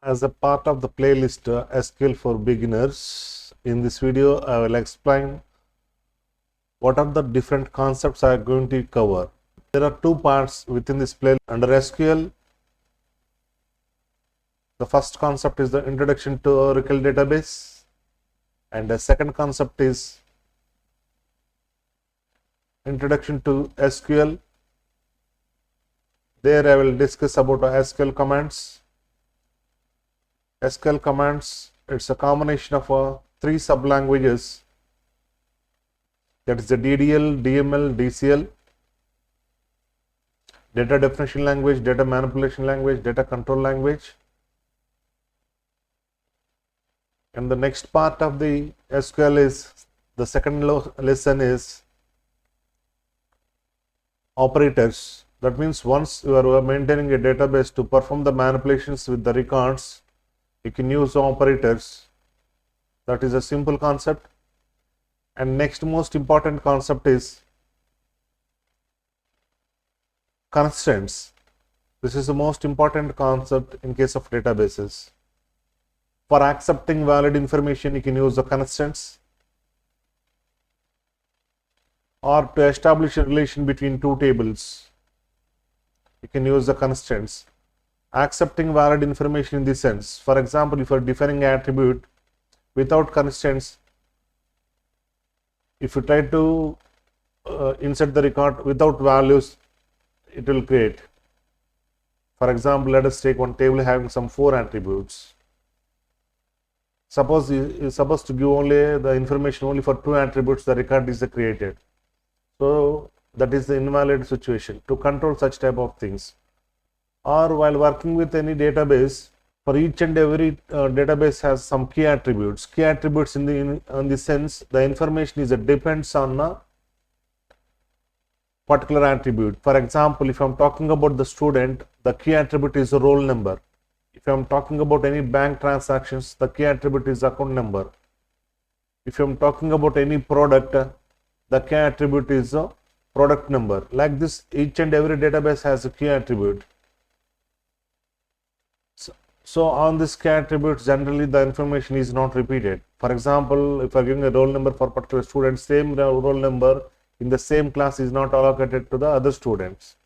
As a part of the playlist SQL for beginners, in this video I will explain what are the different concepts I am going to cover. There are two parts within this playlist. Under SQL, the first concept is the introduction to Oracle database, and the second concept is introduction to SQL. There I will discuss about SQL commands. SQL commands, it's a combination of three sub-languages, that is the DDL, DML, DCL, data definition language, data manipulation language, data control language. And the next part of the SQL is, the second lesson is operators. That means once you are maintaining a database, to perform the manipulations with the records, you can use operators. That is a simple concept. And next most important concept is constants. This is the most important concept in case of databases. For accepting valid information, you can use the constants, or to establish a relation between two tables, you can use the constants. Accepting valid information in this sense, for example, if you are defining an attribute without constants, if you try to insert the record without values, it will create. For example, let us take one table having some 4 attributes. Suppose you are supposed to give only the information only for 2 attributes, the record is created. So that is the invalid situation. To control such type of things, or while working with any database, for each and every database has some key attributes. Key attributes in the sense, the information is depends on a particular attribute. For example, if I am talking about the student, the key attribute is a roll number. If I am talking about any bank transactions, the key attribute is account number. If I am talking about any product, the key attribute is a product number. Like this, each and every database has a key attribute. So on this key attributes, generally the information is not repeated. For example, if I am giving a roll number for particular student, same roll number in the same class is not allocated to the other students.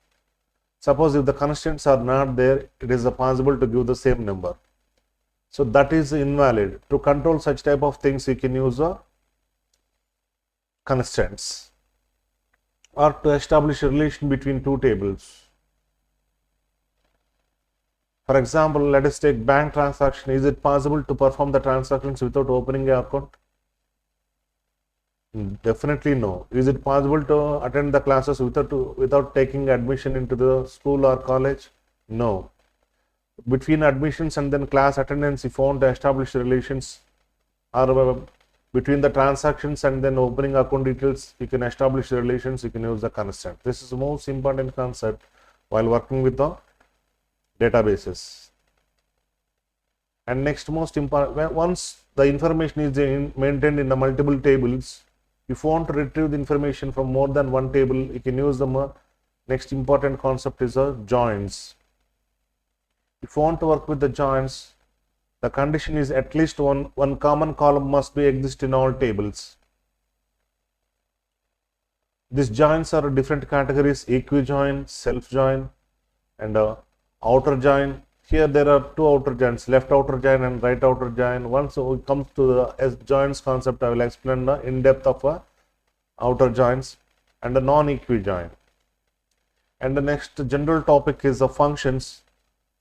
Suppose if the constants are not there, it is possible to give the same number. So that is invalid. To control such type of things, you can use constants, or to establish a relation between two tables. For example, let us take bank transaction. Is it possible to perform the transactions without opening an account? Definitely no. Is it possible to attend the classes without taking admission into the school or college? No. Between admissions and then class attendance, if you want to establish relations, or between the transactions and then opening account details, you can establish relations, you can use the constant. This is the most important concept while working with the databases. And next most important, once the information is maintained in the multiple tables, if you want to retrieve the information from more than one table, you can use the next important concept is joins. If you want to work with the joins, the condition is at least one common column must be exist in all tables. These joins are different categories: equi-join, self-join, and outer join. Here there are two outer joins, left outer join and right outer join. Once it comes to the joins concept, I will explain the in depth of outer joins and the non-equi join. And the next general topic is the functions.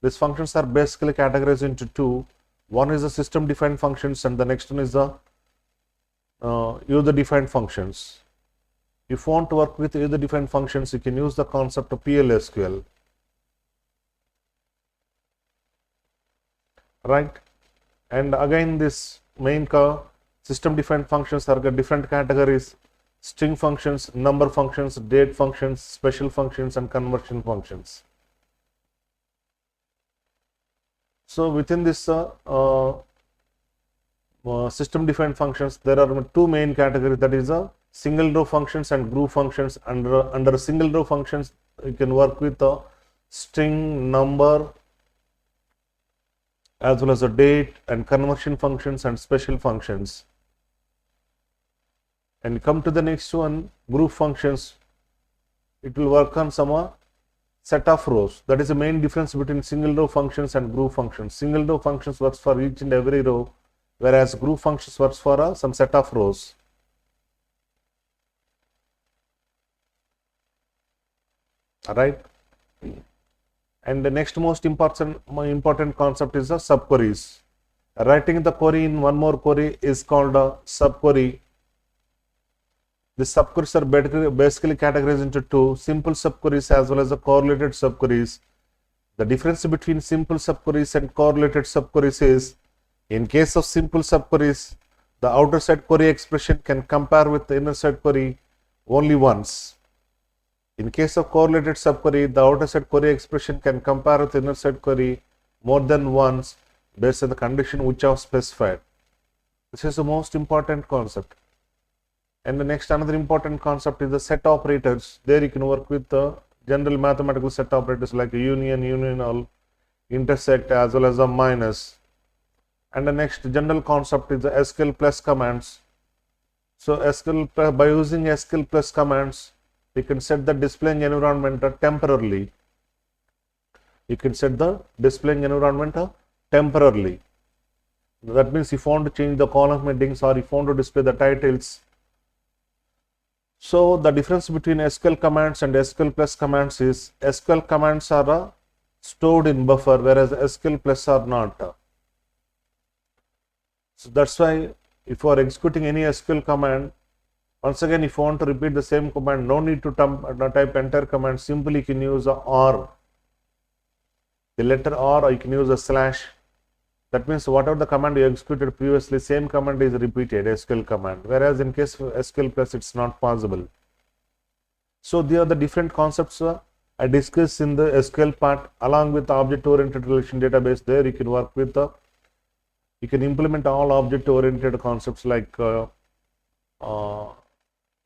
These functions are basically categorized into two. One is the system defined functions, and the next one is the user defined functions. If you want to work with user defined functions, you can use the concept of PLSQL. Right, and again this main system defined functions are different categories: string functions, number functions, date functions, special functions, and conversion functions. So within this system defined functions, there are two main categories, that is single row functions and group functions. Under single row functions, you can work with string, number, as well as the date and conversion functions and special functions. And come to the next one, group functions. It will work on some set of rows. That is the main difference between single row functions and group functions. Single row functions works for each and every row, whereas group functions works for some set of rows. Alright. And the next most important concept is the subqueries. Writing the query in one more query is called a subquery. The subqueries are basically categorized into two, simple subqueries as well as the correlated subqueries. The difference between simple subqueries and correlated subqueries is, in case of simple subqueries, the outer side query expression can compare with the inner side query only once. In case of correlated subquery, the outer side query expression can compare with the inner side query more than once based on the condition which I have specified. This is the most important concept. And the next another important concept is the set operators. There you can work with the general mathematical set operators like union, union, intersect as well as a minus. And the next general concept is the SQL plus commands. So by using SQL plus commands, you can set the displaying environment temporarily. You can set the displaying environment temporarily. That means if you want to change the column headings or if you want to display the titles. So the difference between SQL commands and SQL plus commands is SQL commands are stored in buffer, whereas SQL plus are not. So that's why if you are executing any SQL command, once again if you want to repeat the same command, no need to type entire command, simply you can use a or, the letter or you can use a slash. That means whatever the command you executed previously, same command is repeated, SQL command, whereas in case of SQL plus it's not possible. So they are the different concepts I discussed in the SQL part along with object oriented relation database. There you can work with you can implement all object oriented concepts like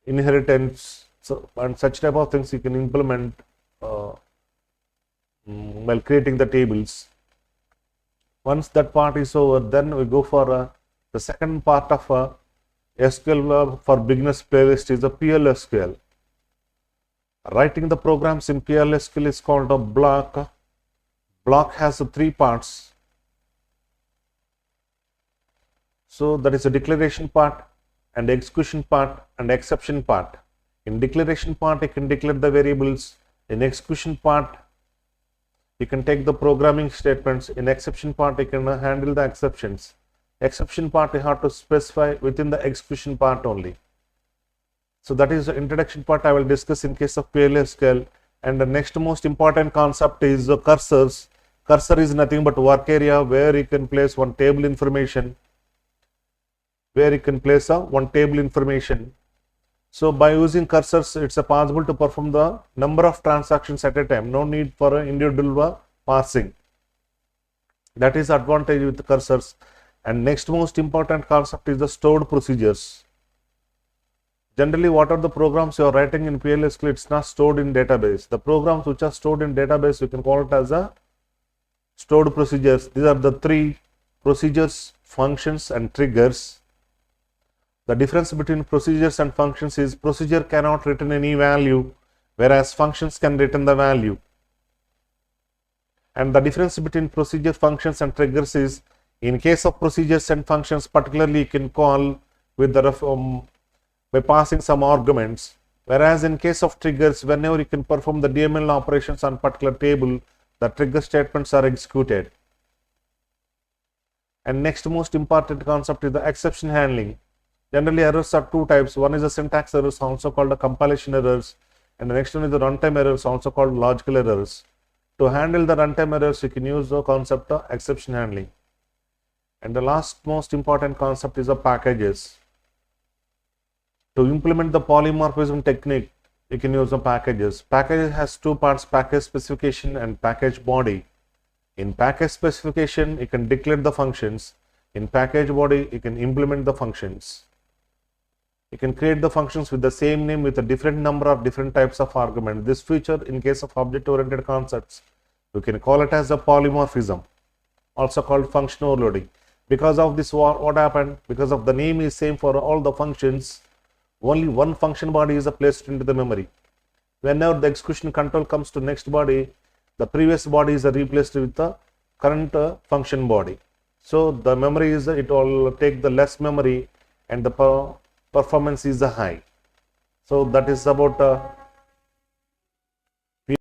inheritance and such type of things you can implement while creating the tables. Once that part is over, then we go for the second part of SQL for beginners playlist is the PLSQL. Writing the programs in PLSQL is called a block. Block has three parts. So that is a declaration part and execution part and exception part. In declaration part, you can declare the variables. In execution part, you can take the programming statements. In exception part, you can handle the exceptions. Exception part you have to specify within the execution part only. So that is the introduction part I will discuss in case of PLSQL. And the next most important concept is the cursors. Cursor is nothing but work area where you can place one table information. So by using cursors, it's possible to perform the number of transactions at a time. No need for an individual parsing. That is advantage with cursors. And next most important concept is the stored procedures. Generally, what are the programs you are writing in PLSQL? It's not stored in database. The programs which are stored in database, you can call it as a stored procedures. These are the three: procedures, functions, and triggers. The difference between procedures and functions is procedure cannot return any value, whereas functions can return the value. And the difference between procedure, functions, and triggers is, in case of procedures and functions, particularly you can call with the by passing some arguments, whereas in case of triggers, whenever you can perform the DML operations on particular table, the trigger statements are executed. And next most important concept is the exception handling. Generally, errors are two types. One is the syntax errors, also called the compilation errors, and the next one is the runtime errors, also called logical errors. To handle the runtime errors, you can use the concept of exception handling. And the last most important concept is the packages. To implement the polymorphism technique, you can use the packages. Package has two parts: package specification and package body. In package specification, you can declare the functions. In package body, you can implement the functions. You can create the functions with the same name with a different number of different types of arguments. This feature, in case of object-oriented concepts, you can call it as a polymorphism. also called function overloading. Because of this, what happened? Because of the name is same for all the functions, only one function body is placed into the memory. Whenever the execution control comes to next body, the previous body is replaced with the current function body. So the memory is, it will take the less memory and the performance is high. So that is about